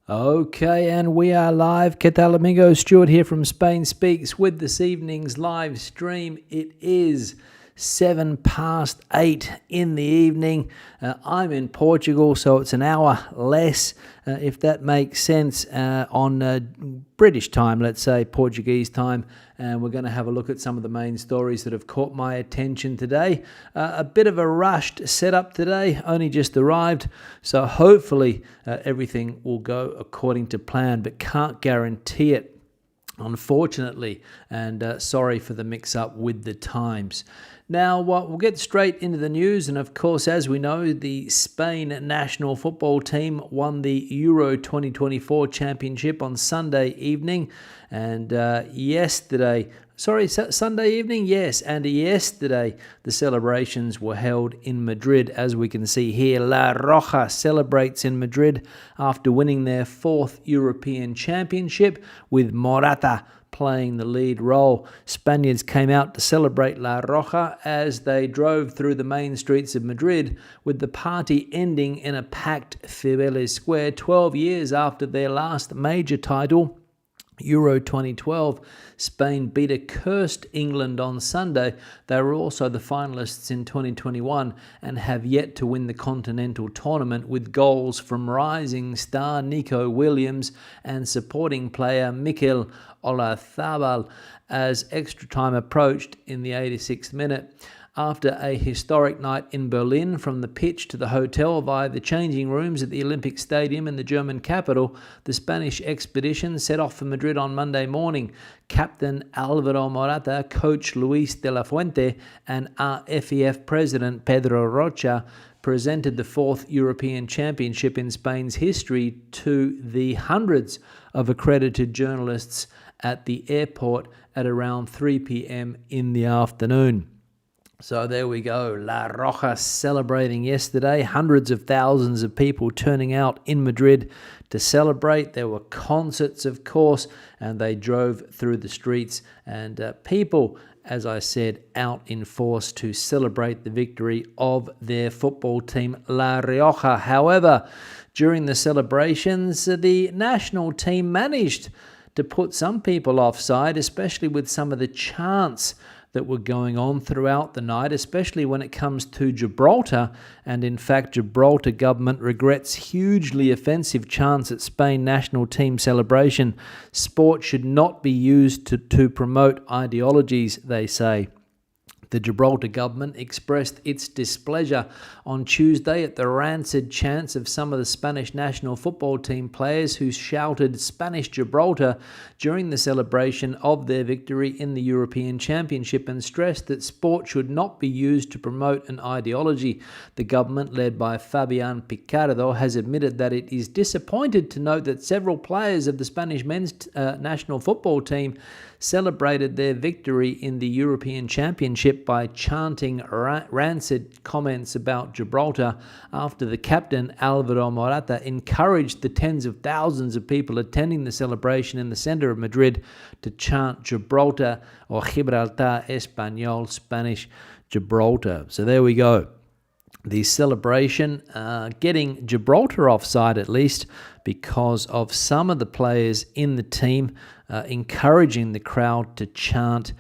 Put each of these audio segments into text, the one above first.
Okay, and we are live. ¿Qué tal, amigos? Stuart here from Spain Speaks with this evening's live stream. It is 8:07 in the evening. I'm in Portugal, so it's an hour less, if that makes sense, on British time, let's say, Portuguese time. And we're going to have a look at some of the main stories that have caught my attention today. A bit of a rushed setup today, only just arrived, so hopefully everything will go according to plan, but can't guarantee it, unfortunately, and sorry for the mix-up with the times. Now, we'll get straight into the news, and of course, as we know, the Spain national football team won the Euro 2024 championship on Sunday evening, and Sunday evening, yes, and yesterday the celebrations were held in Madrid. As we can see here, La Roja celebrates in Madrid after winning their fourth European championship, with Morata playing the lead role. Spaniards came out to celebrate La Roja as they drove through the main streets of Madrid, with the party ending in a packed Cibeles Square 12 years after their last major title. Euro 2012, Spain beat a cursed England on Sunday. They were also the finalists in 2021 and have yet to win the continental tournament, with goals from rising star Nico Williams and supporting player Mikel Oyarzabal as extra time approached in the 86th minute. After a historic night in Berlin, from the pitch to the hotel via the changing rooms at the Olympic Stadium in the German capital, the Spanish expedition set off for Madrid on Monday morning. Captain Alvaro Morata, coach Luis de la Fuente, and RFEF president Pedro Rocha presented the fourth European Championship in Spain's history to the hundreds of accredited journalists at the airport at around 3 p.m. in the afternoon. So there we go, La Roja celebrating yesterday. Hundreds of thousands of people turning out in Madrid to celebrate. There were concerts, of course, and they drove through the streets, and people, as I said, out in force to celebrate the victory of their football team, La Rioja. However, during the celebrations, the national team managed to put some people offside, especially with some of the chants that were going on throughout the night, especially when it comes to Gibraltar. And in fact, Gibraltar government regrets hugely offensive chants at Spain national team celebration. Sport should not be used to promote ideologies, they say. The Gibraltar government expressed its displeasure on Tuesday at the rancid chants of some of the Spanish national football team players who shouted Spanish Gibraltar during the celebration of their victory in the European Championship, and stressed that sport should not be used to promote an ideology. The government, led by Fabián Picardo, has admitted that it is disappointed to note that several players of the Spanish men's national football team celebrated their victory in the European Championship by chanting rancid comments about Gibraltar after the captain, Alvaro Morata, encouraged the tens of thousands of people attending the celebration in the centre of Madrid to chant Gibraltar, or Gibraltar Español, Spanish Gibraltar. So there we go. The celebration getting Gibraltar offside, at least, because of some of the players in the team encouraging the crowd to chant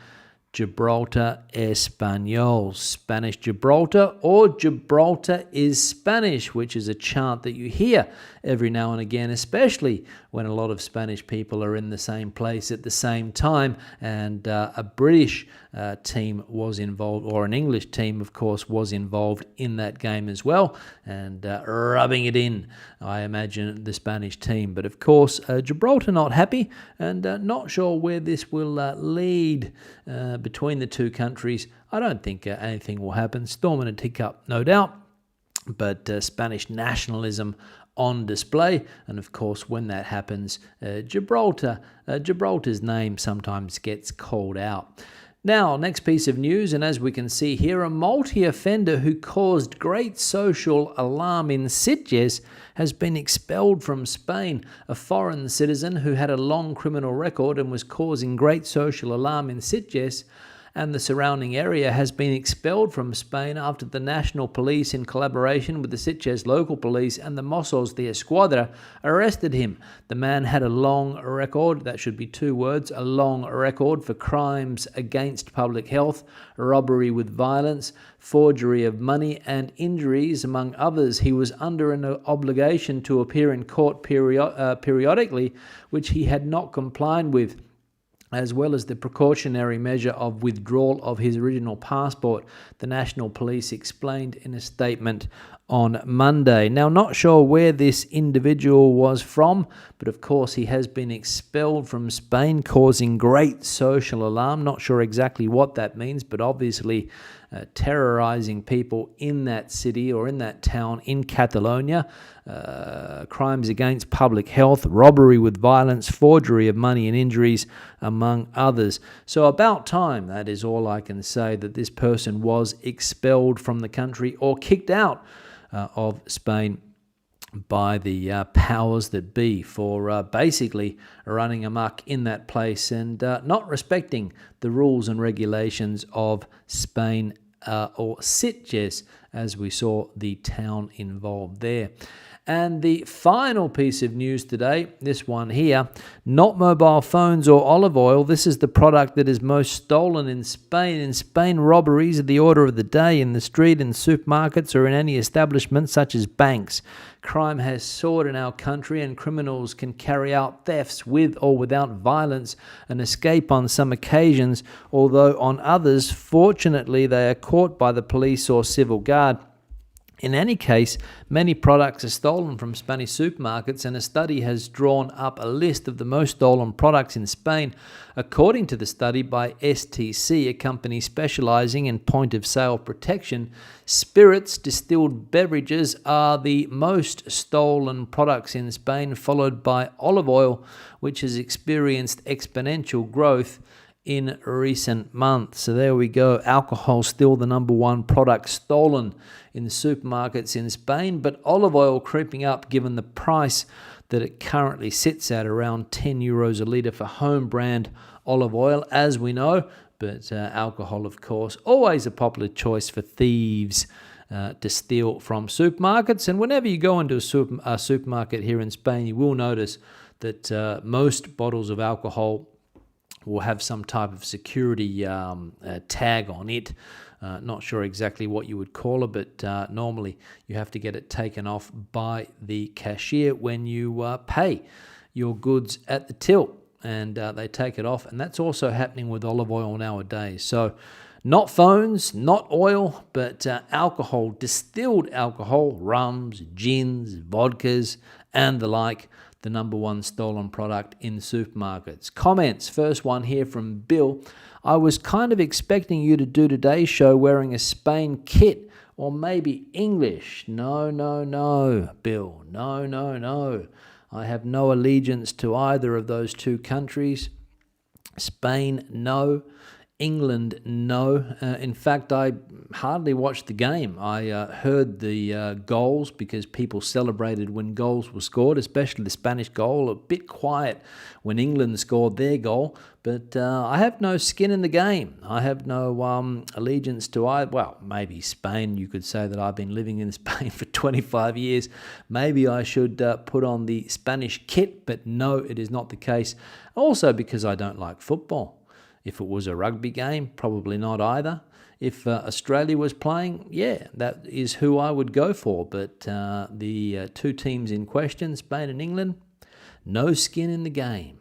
Gibraltar Español, Spanish Gibraltar, or Gibraltar is Spanish, which is a chant that you hear every now and again, especially when a lot of Spanish people are in the same place at the same time. And a British team was involved, or an English team, of course, was involved in that game as well, and rubbing it in, I imagine, the Spanish team. But of course, Gibraltar not happy, and not sure where this will lead between the two countries. I don't think anything will happen. Storm in a teacup, no doubt, but Spanish nationalism on display. And of course, when that happens, Gibraltar's name sometimes gets called out. Now, next piece of news, and as we can see here, a multi-offender who caused great social alarm in Sitges has been expelled from Spain. A foreign citizen who had a long criminal record and was causing great social alarm in Sitges and the surrounding area has been expelled from Spain after the national police, in collaboration with the Sitges local police and the Mossos de Escuadra, arrested him. The man had a long record, that should be 2 words, a long record for crimes against public health, robbery with violence, forgery of money and injuries, among others. He was under an obligation to appear in court periodically, which he had not complied with, as well as the precautionary measure of withdrawal of his original passport, the National Police explained in a statement on Monday. Now, not sure where this individual was from, but of course he has been expelled from Spain, causing great social alarm. Not sure exactly what that means, but obviously terrorizing people in that city or in that town in Catalonia. Crimes against public health, robbery with violence, forgery of money and injuries, among others. So about time, that is all I can say, that this person was expelled from the country or kicked out of Spain by the powers that be for basically running amok in that place and not respecting the rules and regulations of Spain or Sitges, as we saw the town involved there. And the final piece of news today, this one here, not mobile phones or olive oil. This is the product that is most stolen in Spain. In Spain, robberies are the order of the day in the street, in supermarkets, or in any establishment such as banks. Crime has soared in our country, and criminals can carry out thefts with or without violence and escape on some occasions, although on others, fortunately, they are caught by the police or civil guard. In any case, many products are stolen from Spanish supermarkets, and a study has drawn up a list of the most stolen products in Spain. According to the study by STC, a company specializing in point-of-sale protection, spirits, distilled beverages are the most stolen products in Spain, followed by olive oil, which has experienced exponential growth in recent months. So there we go. Alcohol still the number one product stolen in supermarkets in Spain, but olive oil creeping up given the price that it currently sits at, around 10 euros a litre for home brand olive oil, as we know. But alcohol, of course, always a popular choice for thieves to steal from supermarkets. And whenever you go into a supermarket here in Spain, you will notice that most bottles of alcohol will have some type of security tag on it. Not sure exactly what you would call it, but normally you have to get it taken off by the cashier when you pay your goods at the till, and they take it off. And that's also happening with olive oil nowadays. So not phones, not oil, but alcohol, distilled alcohol, rums, gins, vodkas, and the like, the number one stolen product in supermarkets. Comments. First one here from Bill. I was kind of expecting you to do today's show wearing a Spain kit or maybe English. No, Bill. No. I have no allegiance to either of those two countries. Spain, no. England, no. In fact, I hardly watched the game. I heard the goals because people celebrated when goals were scored, especially the Spanish goal. A bit quiet when England scored their goal. But I have no skin in the game. I have no allegiance to either. Well, maybe Spain. You could say that I've been living in Spain for 25 years. Maybe I should put on the Spanish kit, but no, it is not the case. Also because I don't like football. If it was a rugby game, probably not either. If Australia was playing, yeah, that is who I would go for. But the two teams in question, Spain and England, no skin in the game.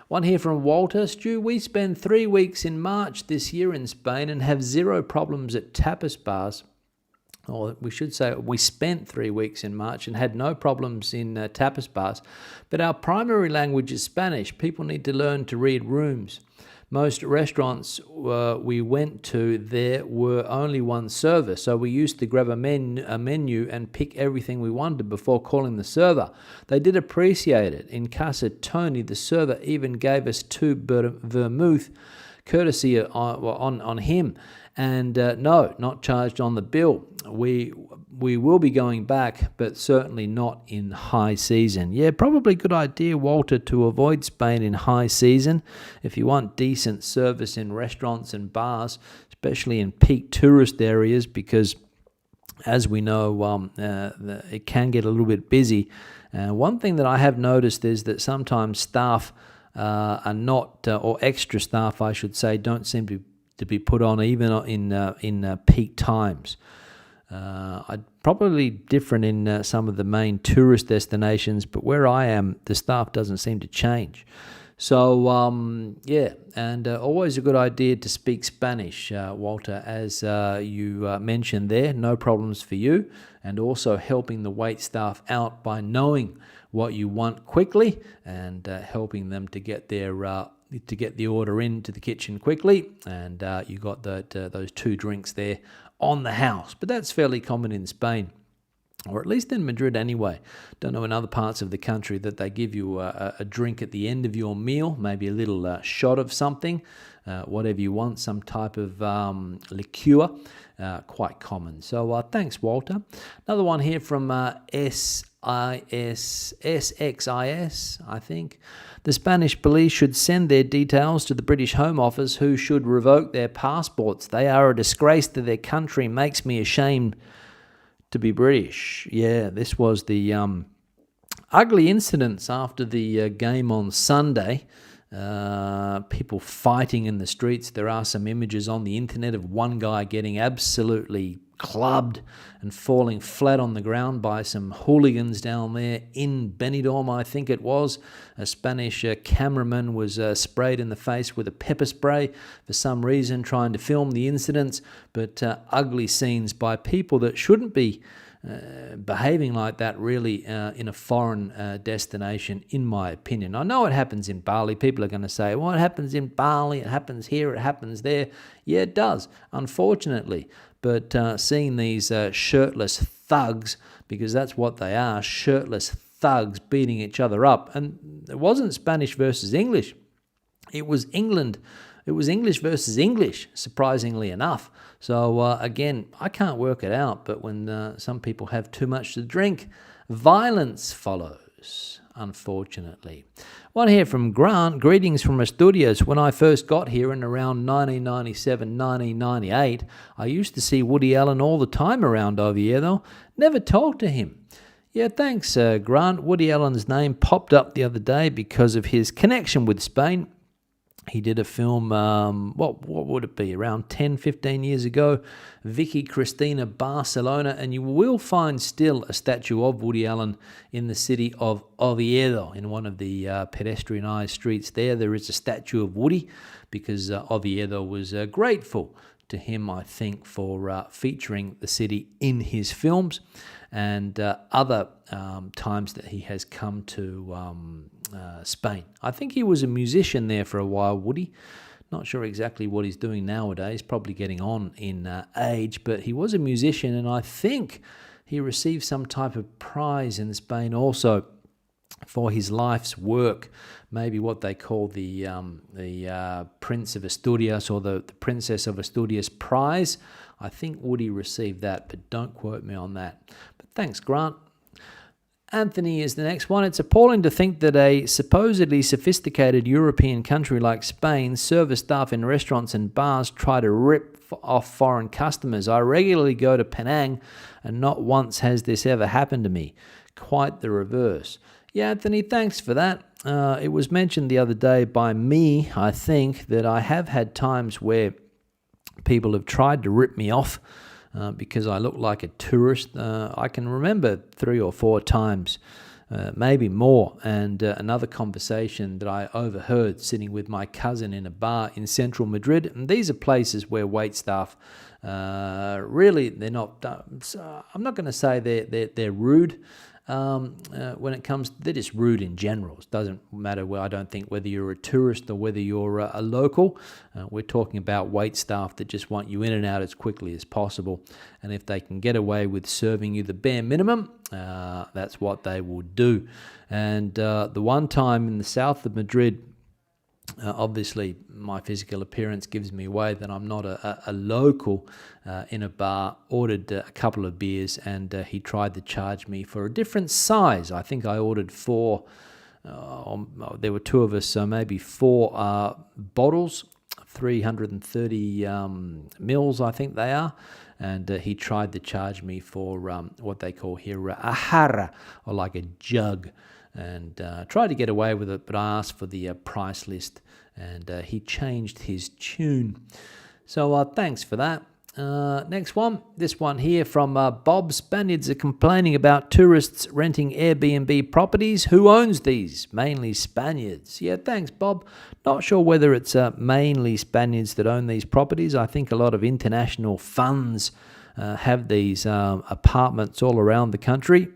One here from Walter. Stu, we spend 3 weeks in March this year in Spain and have zero problems at tapas bars. Or we should say we spent 3 weeks in March and had no problems in tapas bars. But our primary language is Spanish. People need to learn to read rooms. Most restaurants we went to, there were only one server, so we used to grab a menu and pick everything we wanted before calling the server. They did appreciate it. In Casa Tony, the server even gave us 2 vermouth courtesy on him. And no, not charged on the bill. We will be going back, but certainly not in high season. Yeah, probably good idea, Walter, to avoid Spain in high season if you want decent service in restaurants and bars, especially in peak tourist areas, because as we know, it can get a little bit busy. One thing that I have noticed is that sometimes staff are not, or extra staff, I should say, don't seem to be put on even in peak times. I'd probably different in some of the main tourist destinations, but where I am, the staff doesn't seem to change. So, yeah, and always a good idea to speak Spanish, Walter, as you mentioned there, no problems for you, and also helping the wait staff out by knowing what you want quickly and helping them to get the order into the kitchen quickly, and you got those 2 drinks there on the house. But that's fairly common in Spain, or at least in Madrid anyway. Don't know in other parts of the country that they give you a drink at the end of your meal, maybe a little shot of something, whatever you want, some type of liqueur, quite common. So thanks, Walter. Another one here from SXIS, I think. The Spanish police should send their details to the British Home Office, who should revoke their passports. They are a disgrace to their country. Makes me ashamed to be British. Yeah, this was the ugly incidents after the game on Sunday. People fighting in the streets. There are some images on the internet of one guy getting absolutely clubbed and falling flat on the ground by some hooligans down there in Benidorm, I think it was. A Spanish cameraman was sprayed in the face with a pepper spray for some reason, trying to film the incidents, but ugly scenes by people that shouldn't be behaving like that really in a foreign destination, in my opinion. I know it happens in Bali. People are going to say, well, it happens in Bali, it happens here, it happens there. Yeah, it does, unfortunately. But seeing these shirtless thugs, because that's what they are, shirtless thugs beating each other up. And it wasn't Spanish versus English. It was England. It was English versus English, surprisingly enough. So, again, I can't work it out, but when some people have too much to drink, violence follows, unfortunately. One here from Grant. Greetings from Asturias. When I first got here in around 1997, 1998, I used to see Woody Allen all the time around Oviedo. Never talked to him. Yeah, thanks, Grant. Woody Allen's name popped up the other day because of his connection with Spain. He did a film, what would it be, around 10, 15 years ago, Vicky Cristina, Barcelona, and you will find still a statue of Woody Allen in the city of Oviedo, in one of the pedestrianised streets there. There is a statue of Woody because Oviedo was grateful to him, I think, for featuring the city in his films, and other times that he has come to Spain. I think he was a musician there for a while, Woody. Not sure exactly what he's doing nowadays, probably getting on in age, but he was a musician, and I think he received some type of prize in Spain also for his life's work, maybe what they call the Prince of Asturias, or the Princess of Asturias prize. I think Woody received that, but don't quote me on that. But thanks, Grant. Anthony is the next one. It's appalling to think that a supposedly sophisticated European country like Spain, service staff in restaurants and bars try to rip off foreign customers. I regularly go to Penang, and not once has this ever happened to me. Quite the reverse. Yeah, Anthony, thanks for that. It was mentioned the other day by me, I think, that I have had times where people have tried to rip me off because I look like a tourist. I can remember 3 or 4 times, maybe more, and another conversation that I overheard sitting with my cousin in a bar in central Madrid. And these are places where wait staff really, they're not, I'm not going to say they're rude. When it comes, they're just rude in general. It doesn't matter I don't think whether you're a tourist or whether you're a local. We're talking about wait staff that just want you in and out as quickly as possible. And if they can get away with serving you the bare minimum, that's what they will do. And the one time in the south of Madrid, Obviously, my physical appearance gives me away that I'm not a local in a bar. Ordered a couple of beers, and he tried to charge me for a different size. I think I ordered 4. There were 2 of us, so maybe 4 bottles, 330 mils, I think they are. And he tried to charge me for what they call here a jarra, or like a jug. And tried to get away with it, but I asked for the price list, and he changed his tune. So thanks for that. Next one, this one here from Bob. Spaniards are complaining about tourists renting Airbnb properties. Who owns these? Mainly Spaniards. Yeah, thanks, Bob. Not sure whether it's mainly Spaniards that own these properties. I think a lot of international funds have these apartments all around the country,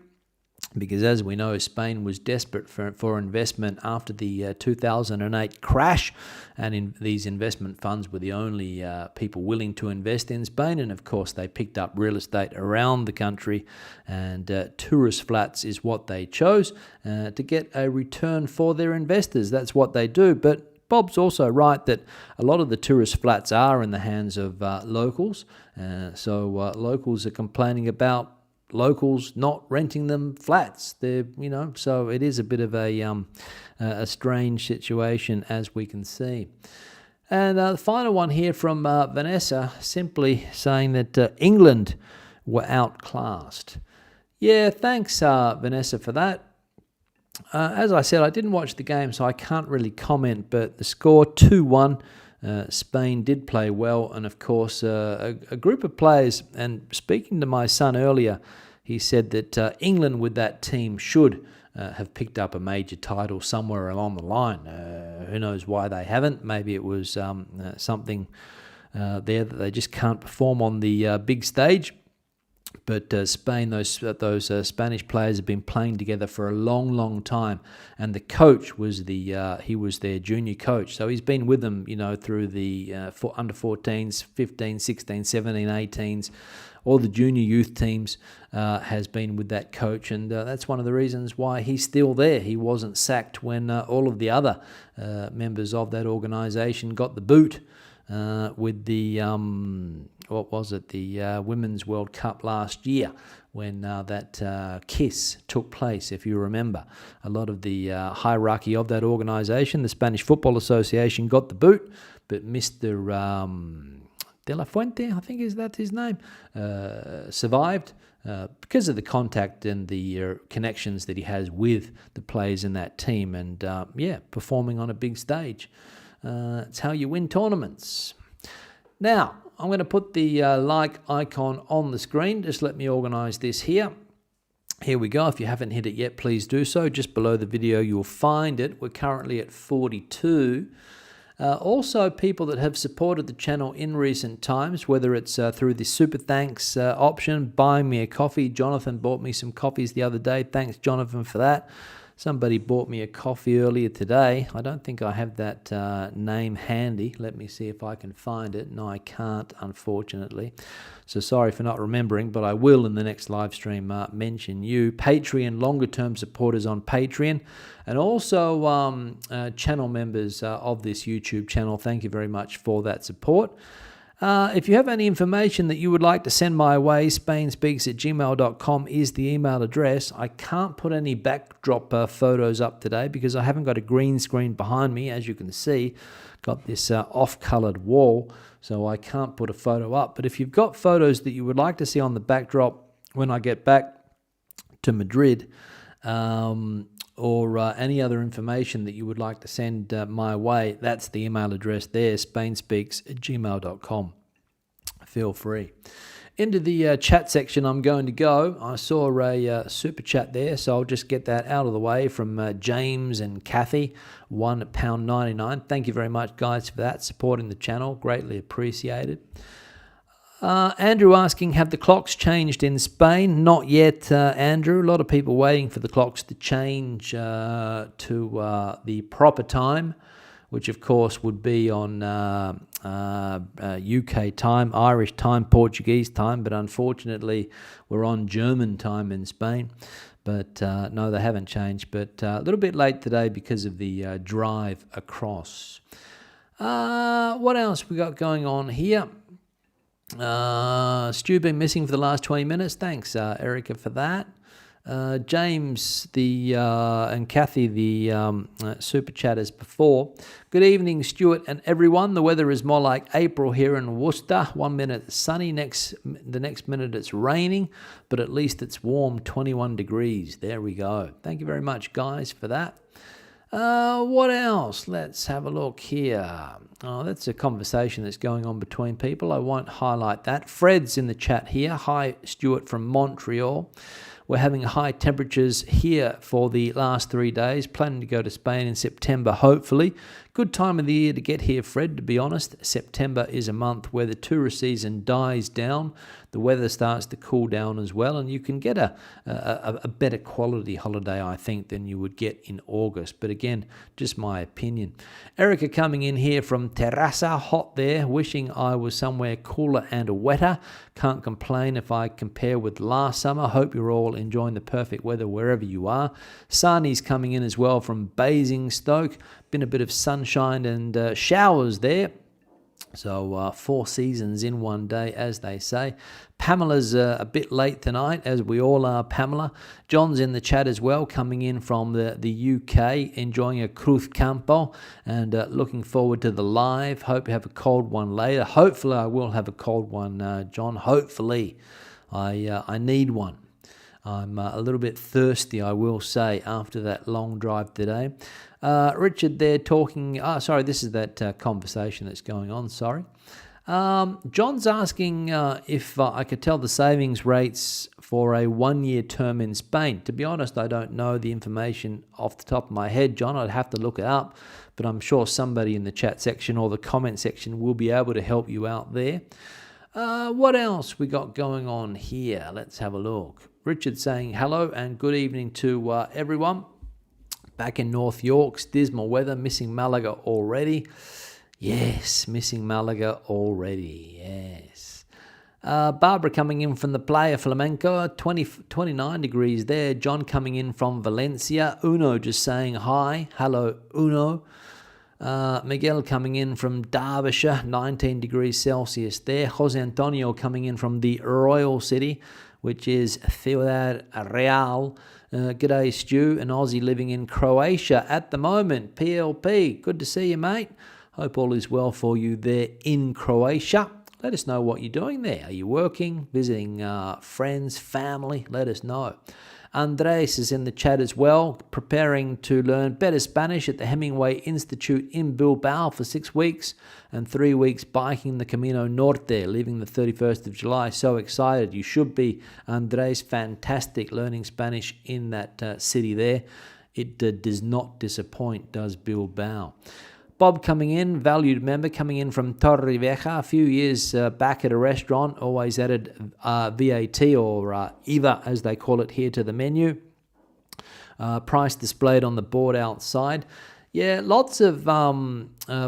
because as we know, Spain was desperate for investment after the 2008 crash, and these investment funds were the only people willing to invest in Spain. And of course, they picked up real estate around the country, and tourist flats is what they chose to get a return for their investors. That's what they do. But Bob's also right that a lot of the tourist flats are in the hands of locals. So locals are complaining about locals not renting them flats. So it is a bit of a strange situation, as we can see. And the final one here from Vanessa, simply saying that England were outclassed. Yeah, thanks, Vanessa, for that. As I said, I didn't watch the game, so I can't really comment, but the score 2-1. Spain did play well, and of course a group of players, and speaking to my son earlier, he said that England with that team should have picked up a major title somewhere along the line. Who knows why they haven't? Maybe it was something there that they just can't perform on the big stage. But Spain, those Spanish players have been playing together for a long, long time, and the coach was he was their junior coach, so he's been with them, through the under 14s, 15, 16, 17, 18s, all the junior youth teams has been with that coach, and that's one of the reasons why he's still there. He wasn't sacked when all of the other members of that organisation got the boot with the the Women's World Cup last year, when that kiss took place, if you remember. A lot of the hierarchy of that organisation, the Spanish Football Association, got the boot, but Mr. De La Fuente, I think is that his name, survived because of the contact and the connections that he has with the players in that team, and performing on a big stage. It's how you win tournaments. Now, I'm going to put the like icon on the screen. Just let me organise this here. Here we go. If you haven't hit it yet, please do so. Just below the video, you'll find it. We're currently at 42. Also, people that have supported the channel in recent times, whether it's through the super thanks option, buying me a coffee. Jonathan bought me some coffees the other day. Thanks, Jonathan, for that. Somebody bought me a coffee earlier today. I don't think I have that name handy. Let me see if I can find it. No, I can't, unfortunately. So sorry for not remembering, but I will in the next live stream mention you. Patreon, longer-term supporters on Patreon, and also channel members of this YouTube channel. Thank you very much for that support. If you have any information that you would like to send my way, spainspeaks@gmail.com is the email address. I can't put any backdrop photos up today because I haven't got a green screen behind me, as you can see. Got this off-coloured wall, so I can't put a photo up. But if you've got photos that you would like to see on the backdrop when I get back to Madrid, or any other information that you would like to send my way, that's the email address there, spainspeaks@gmail.com. Feel free. Into the chat section I'm going to go. I saw a super chat there, so I'll just get that out of the way from James and Kathy, £1.99. Thank you very much, guys, for that, supporting the channel. Greatly appreciated. Andrew asking, have the clocks changed in Spain? Not yet, Andrew. A lot of people waiting for the clocks to change to the proper time, which of course would be on UK time, Irish time, Portuguese time, but unfortunately we're on German time in Spain. But no, they haven't changed. But a little bit late today because of the drive across. What else we got going on here? Stu been missing for the last 20 minutes. Thanks, Erica, for that. James and Kathy, the super chatters before. Good evening, Stuart and everyone. The weather is more like April here in Worcester. 1 minute it's sunny, the next minute it's raining, but at least it's warm, 21 degrees. There we go. Thank you very much, guys, for that. What else? Let's have a look here. Oh, that's a conversation that's going on between people. I won't highlight that. Fred's in the chat here. Hi, Stuart from Montreal. We're having high temperatures here for the last 3 days. Planning to go to Spain in September, hopefully. Good time of the year to get here, Fred, to be honest. September is a month where the tourist season dies down. The weather starts to cool down as well, and you can get a better quality holiday, I think, than you would get in August. But again, just my opinion. Erica coming in here from Terrassa, hot there, wishing I was somewhere cooler and wetter. Can't complain if I compare with last summer. Hope you're all enjoying the perfect weather wherever you are. Sani's coming in as well from Basingstoke. Been a bit of sunshine and showers there. So 4 seasons in one day, as they say. Pamela's a bit late tonight, as we all are, Pamela. John's in the chat as well, coming in from the UK, enjoying a Cruz Campo and looking forward to the live. Hope you have a cold one later. Hopefully I will have a cold one, John. Hopefully. I need one. I'm a little bit thirsty, I will say, after that long drive today. Richard there talking... sorry, this is that conversation that's going on, sorry. John's asking if I could tell the savings rates for a 1-year term in Spain. To be honest, I don't know the information off the top of my head, John. I'd have to look it up, but I'm sure somebody in the chat section or the comment section will be able to help you out there. What else we got going on here? Let's have a look. Richard saying hello and good evening to everyone. Back in North York's dismal weather, missing Malaga already. Yes, missing Malaga already, yes. Barbara coming in from the Playa Flamenco, 29 degrees there. John coming in from Valencia. Uno just saying hi. Hello, Uno. Miguel coming in from Derbyshire, 19 degrees Celsius there. Jose Antonio coming in from the Royal City, which is Ciudad Real. G'day, Stu, an Aussie living in Croatia at the moment. PLP, good to see you, mate. Hope all is well for you there in Croatia. Let us know what you're doing there. Are you working, visiting friends, family? Let us know. Andres is in the chat as well, preparing to learn better Spanish at the Hemingway Institute in Bilbao for 6 weeks and 3 weeks biking the Camino Norte, leaving the 31st of July. So excited. You should be, Andres. Fantastic learning Spanish in that city there. It does not disappoint, does Bilbao. Bob coming in, valued member, coming in from Torrevieja a few years back at a restaurant, always added VAT or IVA as they call it here to the menu. Price displayed on the board outside. Yeah, lots of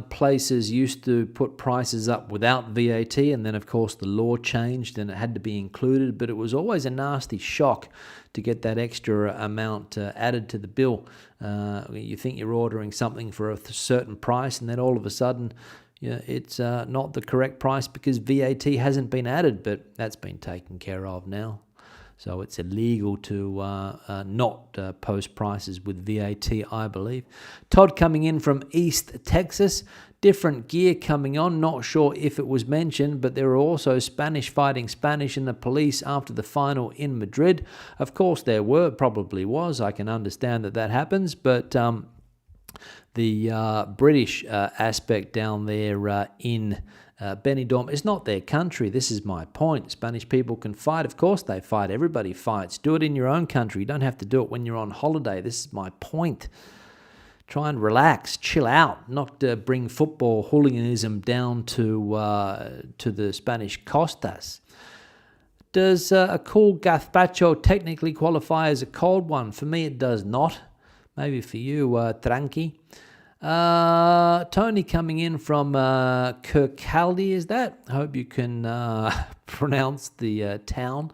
places used to put prices up without VAT, and then of course the law changed and it had to be included, but it was always a nasty shock to get that extra amount added to the bill. You think you're ordering something for a certain price, and then all of a sudden it's not the correct price because VAT hasn't been added, but that's been taken care of now. So it's illegal to not post prices with VAT, I believe. Todd coming in from East Texas. Different gear coming on. Not sure if it was mentioned, but there were also Spanish fighting Spanish in the police after the final in Madrid. Of course there were, probably was. I can understand that happens, but the British aspect down there in Benidorm is not their country. This is my point. Spanish people can fight. Of course they fight. Everybody fights. Do it in your own country. You don't have to do it when you're on holiday. This is my point. Try and relax, chill out, not bring football hooliganism down to the Spanish costas. Does a cool gazpacho technically qualify as a cold one? For me, it does not. Maybe for you, Tranqui. Tony coming in from Kirkcaldy, is that? I hope you can pronounce the town.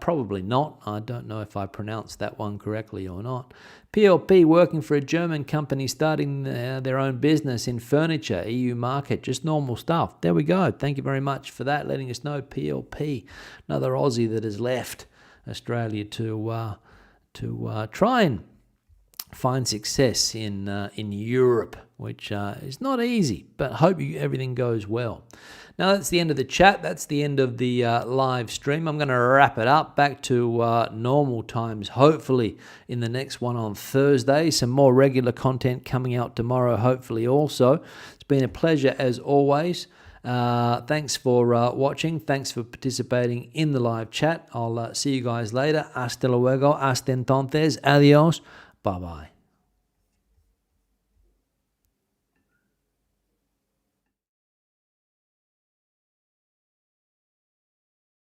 Probably not. I don't know if I pronounced that one correctly or not. PLP working for a German company starting their own business in furniture, EU market, just normal stuff. There we go. Thank you very much for that, letting us know. PLP, another Aussie that has left Australia to try and find success in Europe, which is not easy, but hope everything goes well. Now that's the end of the chat. That's the end of the live stream. I'm going to wrap it up back to normal times, hopefully in the next one on Thursday. Some more regular content coming out tomorrow, hopefully also. It's been a pleasure as always. Thanks for watching. Thanks for participating in the live chat. I'll see you guys later. Hasta luego. Hasta entonces. Adios. Bye-bye.